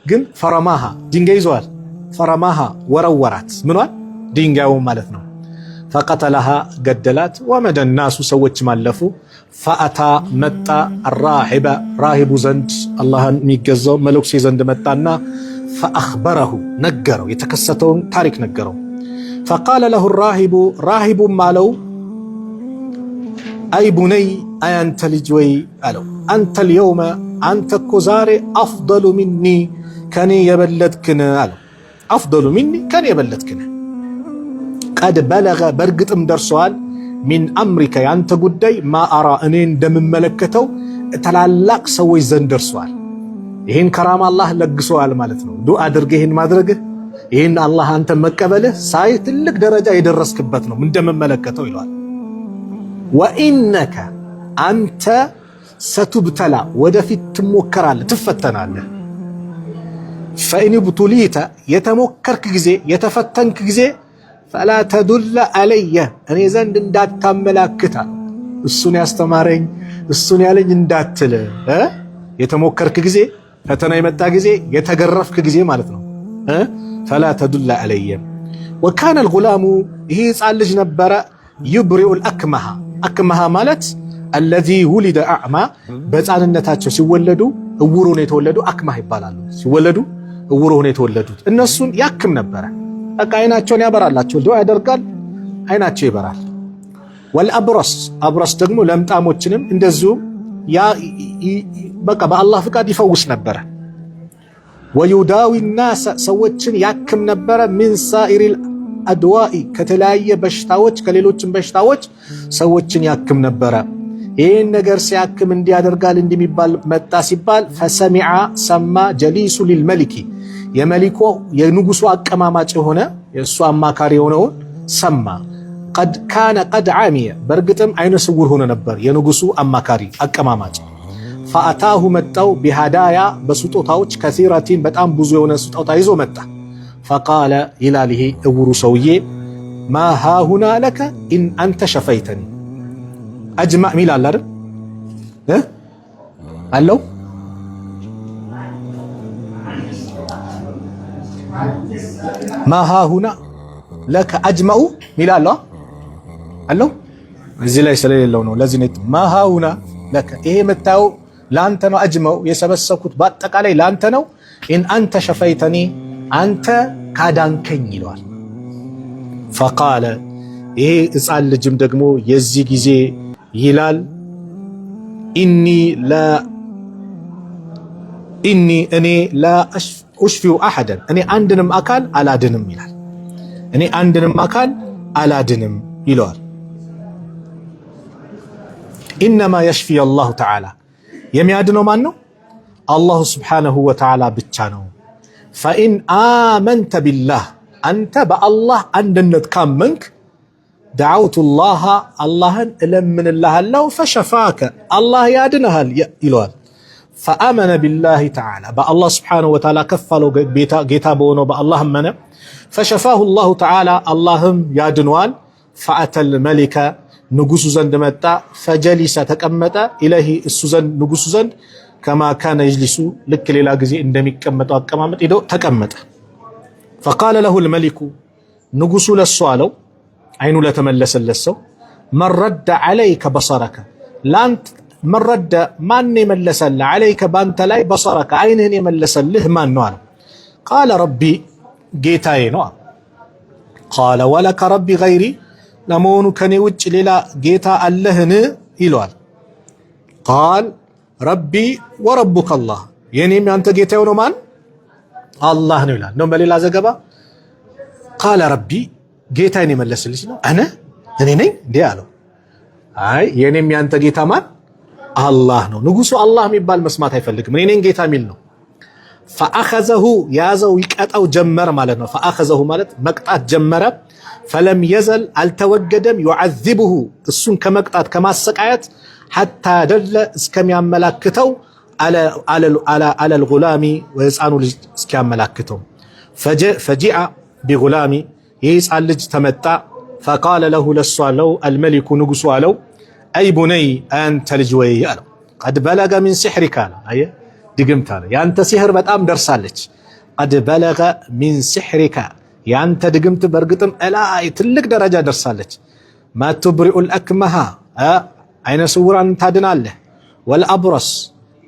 ግን ፈረማሃ፣ ድንጋይ ይዟል። ፈረማሃ፣ ወረወራት፣ ምኗል? ድንጋዩ ማለት ነው። ፈቀተለሃ፣ ገደላት። ወመደ ናሱ፣ ሰዎች ማለፉ። ፈአታ፣ መጣ። ራሂበ፣ ራሂቡ ዘንድ፣ አላህን የሚገዛው መሎክሴ ዘንድ መጣና ፈአኽበረሁ፣ ነገረው፣ የተከሰተውን ታሪክ ነገረው። ፈቃለ ለሁ ራሂቡ፣ ራሂቡም አለው አይ ቡነይ፣ አያንተ ልጅ ወይ አለው፣ አንተ ልየውመ፣ አንተ እኮ ዛሬ፣ አፍደሉ ሚኒ፣ ከኔ የበለጥክን አለው። አፍደሉ ሚኒ፣ ከኔ የበለጥክን። ቀድ በለገ፣ በእርግጥም ደርሰዋል፣ ሚን አምሪከ ያንተ ጉዳይ ማአራ እኔ እንደምመለከተው ታላላቅ ሰዎች ዘንድ ደርሷል። ይህን ከራማ አላህ ለግሷል ማለት ነው። ዱዓ አድርገህ ይህን ማድረግህ ይህን አላህ አንተ መቀበልህ ሳይ ትልቅ ደረጃ የደረስክበት ነው እንደምመለከተው ይለዋል። ወኢነከ አንተ ሰቱብተላ ወደፊት ትሞከራለህ ትፈተናለህ። ፈኢን ብቱሊተ የተሞከርክ ጊዜ የተፈተንክ ጊዜ ፈላ ተዱለ አለየ እኔ ዘንድ እንዳታመላክታ እሱን ያስተማረኝ እሱን ያለኝ እንዳትል የተሞከርክ ጊዜ ፈተና የመጣ ጊዜ የተገረፍክ ጊዜ ማለት ነው። ፈላ ተዱለ አለየ ወካነ አልጉላሙ ይህ ሕፃን ልጅ ነበረ ዩብሪኡ አልአክመሃ አክመሃ ማለት አለዚ ውሊደ አዕማ በሕፃንነታቸው ሲወለዱ እውር ሆነው የተወለዱ አክማህ ይባላሉ። ሲወለዱ እውር ሆነው የተወለዱት እነሱን ያክም ነበረ። በቃ አይናቸውን ያበራላቸው ዱዓ ያደርጋል አይናቸው ይበራል። ወልአብረስ አብረስ ደግሞ ለምጣሞችንም እንደዚሁ በቃ በአላህ ፍቃድ ይፈውስ ነበረ። ወዩዳዊ ናስ ሰዎችን ያክም ነበረ። ሚን ሳኢሪል አድዋኢ ከተለያየ በሽታዎች ከሌሎችም በሽታዎች ሰዎችን ያክም ነበረ። ይህን ነገር ሲያክም እንዲያደርጋል እንደሚባል መጣ ሲባል ፈሰሚዓ ሰማ ጀሊሱ ሊልመሊኪ የመሊኮ የንጉሱ አቀማማጭ የሆነ የእሱ አማካሪ የሆነውን ሰማ። ቀድ ካነ ቀድ ዓሚየ በእርግጥም አይነ ስውር ሆነ ነበር የንጉሱ አማካሪ አቀማማጭ። ፈአታሁ መጣው ቢሃዳያ በስጦታዎች ከሲረቲን በጣም ብዙ የሆነ ስጦታ ይዞ መጣ። ፈቃለ ይላል ይሄ እውሩ ሰውዬ ማ ሃሁና ለከ ኢን አንተ ሸፈይተኒ አጅማዕ ሚል አለ አይደል አለው ማ ሃሁና ለከ አጅማዑ ሚል አለው እዚህ ላይ ስለሌለው ነው። ለዚህ ነው ማ ሃሁና ለከ ይሄ የምታየው ለአንተ ነው። አጅማዑ የሰበሰብኩት በአጠቃላይ ለአንተ ነው። ኢን አንተ ሸፈይተኒ አንተ ካዳንከኝ ይለዋል። ፈቃለ ይሄ ሕፃን ልጅም ደግሞ የዚህ ጊዜ ይላል ኢኒ እኔ ላ ኡሽፊው አሐደን እኔ አንድንም አካል አላድንም ይላል። እኔ አንድንም አካል አላድንም ይለዋል። ኢነማ የሽፊ አላሁ ተዓላ የሚያድነው ማን ነው? አላሁ ስብሓነሁ ወተዓላ ብቻ ነው። ፈኢን አመንተ ቢላህ አንተ በአላህ አንድነት ካመንክ ደዓውቱ ላሃ አላህን እለምንልሃለሁ ፈሸፋከ አላህ ያድንሃል ይለዋል። ፈአመነ ቢላሂ ተዓላ በአላህ ስብሓነሁ ወተዓላ ከፋለው ጌታ በሆነው በአላህ አመነ። ፈሸፋሁ ላሁ ተዓላ አላህም ያድነዋል። ፈአተል መሊከ ንጉሱ ዘንድ መጣ። ፈጀሊሰ ተቀመጠ። ኢለይሂ እሱ ዘንድ ንጉሱ ዘንድ ከማ ካነ ይጅሊሱ ልክ ሌላ ጊዜ እንደሚቀመጠው አቀማመጥ ሄዶ ተቀመጠ። ፈቃለ ለሁ ልመሊኩ ንጉሱ ለሱ አለው አይኑ ለተመለሰለት ሰው መረደ ዐለይከ በሰረከ ላንት መረደ ማን የመለሰልህ ዐለይከ ባንተ ላይ በሰረከ አይንህን የመለሰልህ ማን ነው አለው። ቃለ ረቢ ጌታዬ ነው። ቃለ ወለከ ረቢ ገይሪ ለመሆኑ ከኔ ውጭ ሌላ ጌታ አለህን ይለዋል። ቃል ረቢ ወረቡከ አላህ የኔም ያንተ ጌታ የሆነው ማን አላህ ነው ይላል። ነው በሌላ ዘገባ ቃለ ረቢ ጌታዬን የመለስልኝ ነው እኔ ነኝ እንዴ አለው። አይ የኔም ያንተ ጌታ ማን አላህ ነው። ንጉሱ አላህ የሚባል መስማት አይፈልግም። እኔ ነኝ ጌታ የሚል ነው። ፈአኸዘሁ ያዘው ይቀጣው ጀመረ ማለት ነው። ፈአኸዘሁ ማለት መቅጣት ጀመረ። ፈለም የዘል አልተወገደም ዩዐዚቡሁ እሱን ከመቅጣት ከማሰቃየት ሐታ ደለ እስከሚያመላክተው አለል ጉላሚ ወሕፃኑ ልጅ እስኪያመላክተው ፈጂአ ቢጉላሚ የሕፃን ልጅ ተመጣ። ፈቃለ ለሁ ለሱ አለው አልመሊኩ ንጉሱ አለው አይ ቡነይ አንተ ልጅ ወይ አለው ቀድ በለገ ሚን ሲሕሪካ አለው። አየህ ድግምት አለ ያንተ ሲሕር በጣም ደርሳለች። ቀድ በለገ ሚን ሲሕሪካ ያንተ ድግምት በእርግጥም እላይ ትልቅ ደረጃ ደርሳለች። ማቱብሪኡል አክመሃ አይነ ስውራን ታድናለህ። ወልአብረስ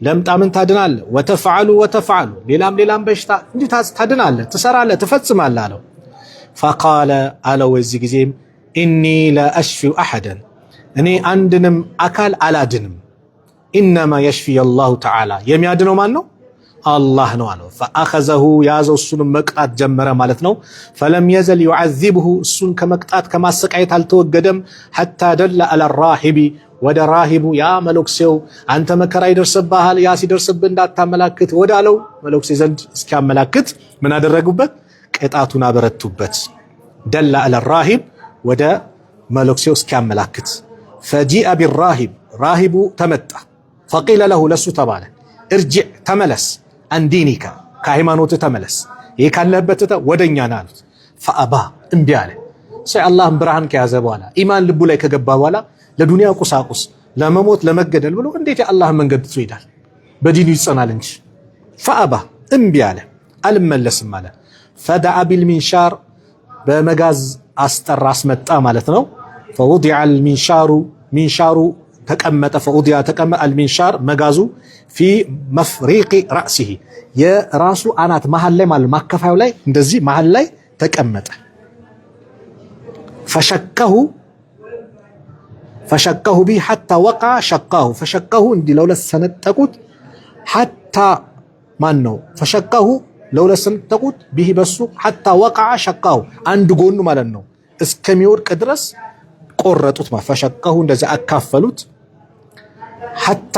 ለምጣምን ታድናለህ። ወተፍዓሉ ሌላም በሽታ እንዲህ ታድናለህ፣ ትሰራለህ፣ ትፈጽማለህ አለው። ፈቃለ አለው የዚህ ጊዜም ኢኒ ላ አሽፊው አሐደን እኔ አንድንም አካል አላድንም። ኢነማ የሽፊ አላሁ ተዓላ የሚያድነው ማን ነው? አላህ ነው አለው። ፈአኸዘሁ ያዘው እሱንም መቅጣት ጀመረ ማለት ነው። ፈለም የዘል ዩዐዚብሁ እሱን ከመቅጣት ከማሰቃየት አልተወገደም። ሐታ ደለ አለ ራሂቢ ወደ ራሂቡ ያ መለኩሴው አንተ መከራ ይደርስብሃል ያ ሲደርስብህ እንዳታመላክት ወዳለው መለኩሴ ዘንድ እስኪያመላክት ምን አደረጉበት? ቅጣቱን አበረቱበት። ደለ አለ ራሂብ ወደ መለኩሴው እስኪያመላክት። ፈጂአ ቢራሂብ ራሂቡ ተመጣ። ፈቂለ ለሁ ለሱ ተባለ እርጅዕ ተመለስ አንዲኒከ ከሃይማኖት ተመለስ ይሄ ካለህበት ወደኛ ና አሉት። ፈአባ እምቢ አለ። አላህን ብርሃን ከያዘ በኋላ ኢማን ልቡ ላይ ከገባ በኋላ ለዱንያ ቁሳቁስ ለመሞት ለመገደል ብሎ እንዴት የአላህን መንገድ ትቶ ይሄዳል? በዲኑ ይጸናል እንጂ። ፈአባ እምቢ አለ አልመለስም አለ። ፈደዓ ቢልሚንሻር በመጋዝ አስጠራ አስመጣ ማለት ነው። ፈውዲዐ አልሚንሻሩ ሚንሻሩ ተቀመጠ። ፈውዲዐ ተቀመጠ አልሚንሻር መጋዙ ፊ መፍሪቂ ራእሲሂ የራሱ አናት መሃል ላይ ማለት ማከፋዩ ላይ እንደዚህ መሃል ላይ ተቀመጠ። ፈሸከሁ ቢ ሐታ ወቀዐ ሸቃሁ ፈሸከሁ እንዲህ ለሁለት ሰነጠቁት። ሐታ ማን ነው ፈሸከሁ ለሁለት ሰነጠቁት ቢሂ በሱ ሐታ ወቀዐ ሸቃሁ አንድ ጎኑ ማለት ነው እስከሚወድቅ ድረስ ቆረጡት። ፈሸከሁ እንደዚህ አካፈሉት። ሐታ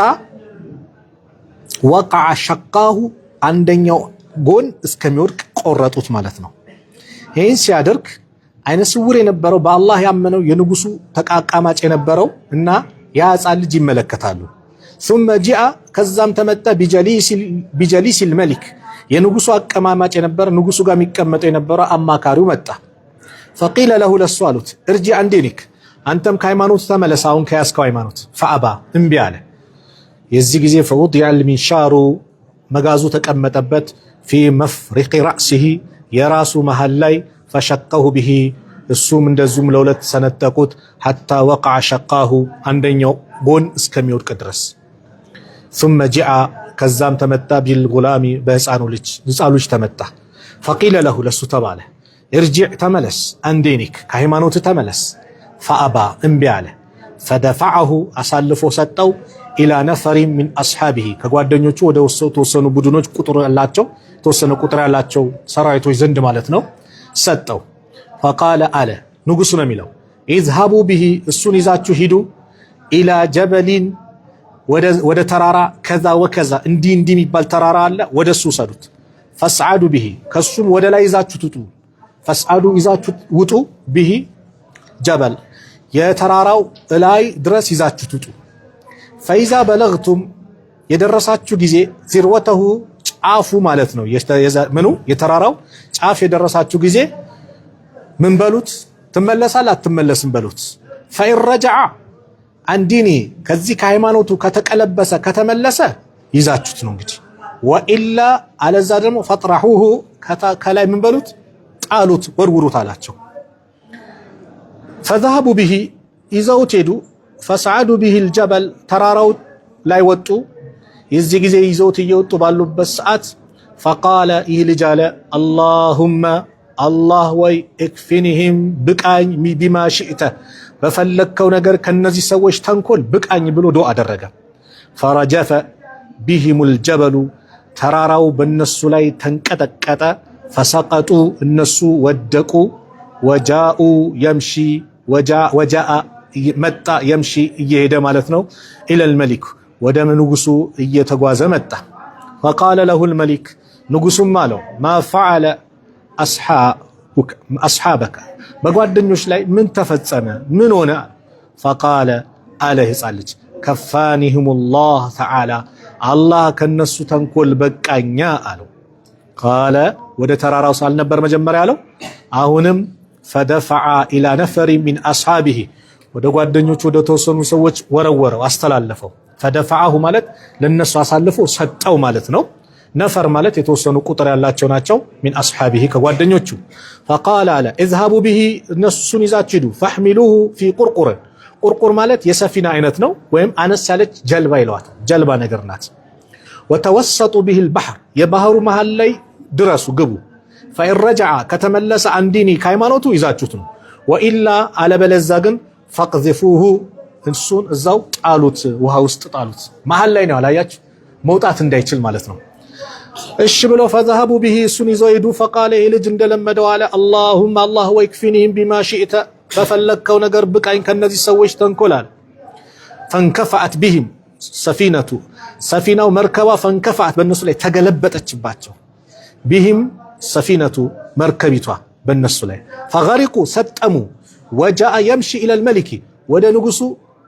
ወቀዐ ሸቃሁ አንደኛው ጎን እስከሚወድቅ ቆረጡት ማለት ነው። ይህን ሲያደርግ አይነ ስውር የነበረው በአላህ ያመነው የንጉሱ ተቃቃማጭ የነበረው እና ያ ሕፃን ልጅ ይመለከታሉ። ثم جاء ከዛም ተመጣ ቢጀሊሲል መሊክ የንጉሱ አቀማማጭ የነበረ ንጉሱ ጋር የሚቀመጠው የነበረው አማካሪው መጣ። ፈቂለ ለሁ ለሱ አሉት እርጂዕ አን ዲኒክ አንተም ከሃይማኖት ተመለስ አሁን ከያዝከው ሃይማኖት። ፈአባ እምቢ አለ። የዚህ ጊዜ ፈውዲዐ አልሚንሻሩ መጋዙ ተቀመጠበት ፊ መፍሪቂ ራእሲሂ የራሱ መሃል ላይ ፈሸቀሁ ቢሂ እሱም እንደዚሁም ለሁለት ሰነጠቁት። ሐታ ወቀዐ ሸቃሁ አንደኛው ጎን እስከሚወድቅ ድረስ። ثم جاء ከዛም ተመጣ ቢልጉላሚ በህፃኑ ልጅ ተመጣ። ፈቂለ ለሁ ለሱ ተባለ እርጂዕ ተመለስ አንዲኒክ ከሃይማኖት ተመለስ። ፈአባ እምቢ አለ። ፈደፈዐሁ አሳልፎ ሰጠው ኢላ ነፈሪን ሚን አስሓቢሂ ከጓደኞቹ ወደ ተወሰኑ ቡድኖች ተወሰነ ቁጥር ያላቸው ሰራዊቶች ዘንድ ማለት ነው ሰጠው። ፈቃለ አለ ንጉሱ ነው የሚለው ኢዝሃቡ ቢሂ እሱን ይዛችሁ ሂዱ ኢላ ጀበሊን ወደ ተራራ ከዛ ወከዛ እንዲህ የሚባል ተራራ አለ ወደሱ ሰዱት። ፈስዓዱ ቢሂ ከሱም ወደ ላይ ይዛችሁ ትጡ ፈስዓዱ ይዛችሁ ውጡ ቢሂ ጀበል የተራራው ላይ ድረስ ይዛችሁ ትጡ። ፈኢዛ በለግቱም የደረሳችሁ ጊዜ ዚርወተሁ ጫፉ ማለት ነው ምኑ የተራራው ጫፍ የደረሳችሁ ጊዜ ምን በሉት ትመለሳል አትመለስም በሉት። ፈኢን ረጀዐ አን ዲኒ ከዚህ ከሃይማኖቱ ከተቀለበሰ ከተመለሰ ይዛችሁት ነው እንግዲህ። ወኢላ አለዛ ደግሞ ፈጥረሑሁ ከላይ ምን በሉት ጣሉት ወርውሩት አላቸው። ፈዘሀቡ ቢሂ ይዘውት ሄዱ። ፈሰዓዱ ቢሂ አልጀበል ተራራው ላይ ወጡ። የዚህ ጊዜ ይዘውት እየወጡ ባሉበት ሰዓት ፈቃለ ይህ ልጅ አለ አላሁመ አላህ ወይ እክፊኒሂም ብቃኝ ቢማ ሽእተ በፈለግከው ነገር ከነዚህ ሰዎች ተንኮል ብቃኝ ብሎ ዱዓ አደረገ። ፈረጀፈ ቢሂሙል ጀበሉ ተራራው በነሱ ላይ ተንቀጠቀጠ። ፈሰቀጡ እነሱ ወደቁ። ወጃኡ የምሺ ወጃአ መጣ የምሺ እየሄደ ማለት ነው። ኢለል መሊክ ወደ ንጉሱ እየተጓዘ መጣ። ፈቃለ ለሁል መሊክ ንጉሱም አለው ማ ፈዐለ አስሓበከ በጓደኞች ላይ ምን ተፈጸመ ምን ሆነ? ፈቃለ አለ ሕፃን ልጅ ከፋኒሁሙላህ ተዓላ አላህ ከነሱ ተንኮል በቃኛ አለው። ቃለ ወደ ተራራው ሳልነበር መጀመሪያ ያለው አሁንም ፈደፈዐ ኢላ ነፈሪ ሚን አስሓቢሂ ወደ ጓደኞቹ ወደ ተወሰኑ ሰዎች ወረወረው አስተላለፈው። ፈደፈዐሁ ማለት ለነሱ አሳልፎ ሰጠው ማለት ነው። ነፈር ማለት የተወሰኑ ቁጥር ያላቸው ናቸው። ሚን አስሓቢሂ ከጓደኞቹ። ፈቃለ አለ እዝሃቡ ቢሂ እነሱን ይዛችሁ ሂዱ። ፈሕሚሉሁ ፊ ቁርቁርን ቁርቁር ማለት የሰፊና አይነት ነው፣ ወይም አነስ ያለች ጀልባ ይለዋታል። ጀልባ ነገር ናት። ወተወሰጡ ቢሂል ባህር የባህሩ መሃል ላይ ድረሱ ግቡ። ፈኢን ረጀዐ ከተመለሰ አንዲኒ ከሃይማኖቱ ይዛችሁት ነው። ወኢላ አለበለዛ ግን ፈቅዝፉሁ እሱን እዛው ጣሉት፣ ውሃ ውስጥ ጣሉት። መሃል ላይ ነው አላያችሁ፣ መውጣት እንዳይችል ማለት ነው። እሺ ብሎ فذهبوا به እሱን ይዘው ሄዱ فقال ይህ ልጅ እንደለመደው አለ اللهم الله ويكفينهم بما شئت በፈለከው ነገር ብቃኝ ከነዚህ ሰዎች ተንኮል አለ فانكفأت بهم ሰፊናው መርከቧ فانكفأت በእነሱ ላይ ተገለበጠችባቸው بهم ሰፊነቱ መርከቢቷ በእነሱ ላይ فغرقوا ሰጠሙ وجاء يمشي الى الملك ወደ ንጉሱ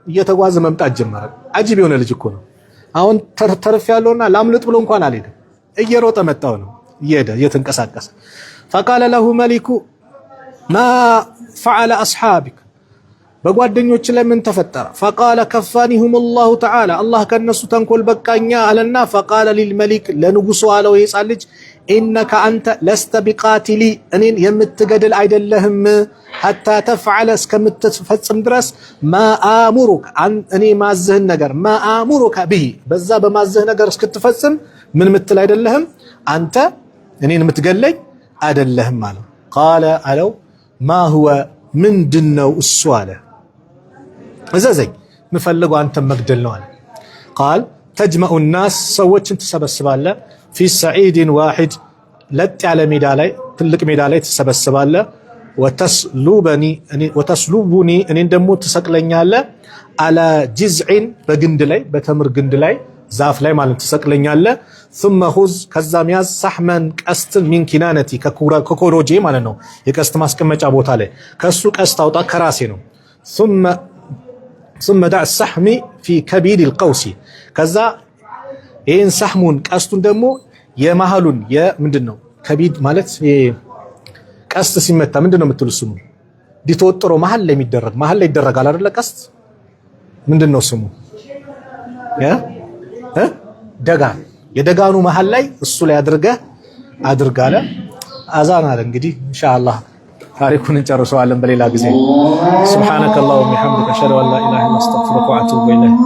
እየተጓዘ መምጣት ጀመረ አጂብ የሆነ ልጅ እኮ ነው አሁን ተርፍ ያለውና ላምልጥ ብሎ እንኳን አልሄደም እየሮጠ መጣው ነው እየሄደ እየተንቀሳቀሰ فقال له ملك ما فعل اصحابك በጓደኞች ላይ ምን ተፈጠረ فقال كفانهم الله تعالى الله ከነሱ ተንኮል በቃኛ አለና فقال للملك ለንጉሱ አለው ይጻል ልጅ انك انت لست بقاتلي እኔን የምትገድል አይደለህም حتى تفعل እስከምትፈጽም ድረስ ما امرك እኔ ማዘህን ነገር ما امرك به በዛ በማዘህ ነገር እስክትፈጽም ምን ምትል አይደለህም አንተ እኔን የምትገለኝ አይደለህም አለው قال አለው ما هو ምንድነው እሱ አለ እዘዘኝ ምፈልገው አንተ መግደል ነው አለ قال تجمع الناس ሰዎችን ተሰበስባለ في سعيد واحد ለጥ ያለ ሜዳ ላይ ትልቅ ሜዳ ላይ ተሰበስባለ وتسلبني እኔን ደሞ ተሰቅለኛለ على جذع በግንድ ላይ በተምር ግንድ ላይ ዛፍ ላይ ማለት ተሰቅለኛለ ثم خذ ከዛም ያዝ ሰህመን ቀስትን من كنانتي ከኮሮጄ ማለት ነው የቀስት ማስቀመጫ ቦታ ላይ ከሱ ቀስት አውጣ ከራሴ ነው ثم دع السحم في كبيد القوس ከዛ ይሄን ሰህሙን ቀስቱን ደግሞ የማህሉን ምንድነው ከቢድ ማለት ቀስት ሲመታ ምንድነው የምትሉት ስሙ ዲተወጥሮ መሃል ላይ የሚደረግ መሃል ላይ ይደረጋል አይደል ቀስት ምንድነው ስሙ ደጋን የደጋኑ መሃል ላይ እሱ ላይ አድርጋለ አዛን አለ እንግዲህ ኢንሻአላህ ታሪኩን እንጨርሰዋለን በሌላ ጊዜ ሱብሃነከ አላሁመ ወቢሐምዲከ አሽሀዱ አን ላ ኢላሀ ኢላ አንተ አስተግፊሩከ ወአቱቡ ኢለይክ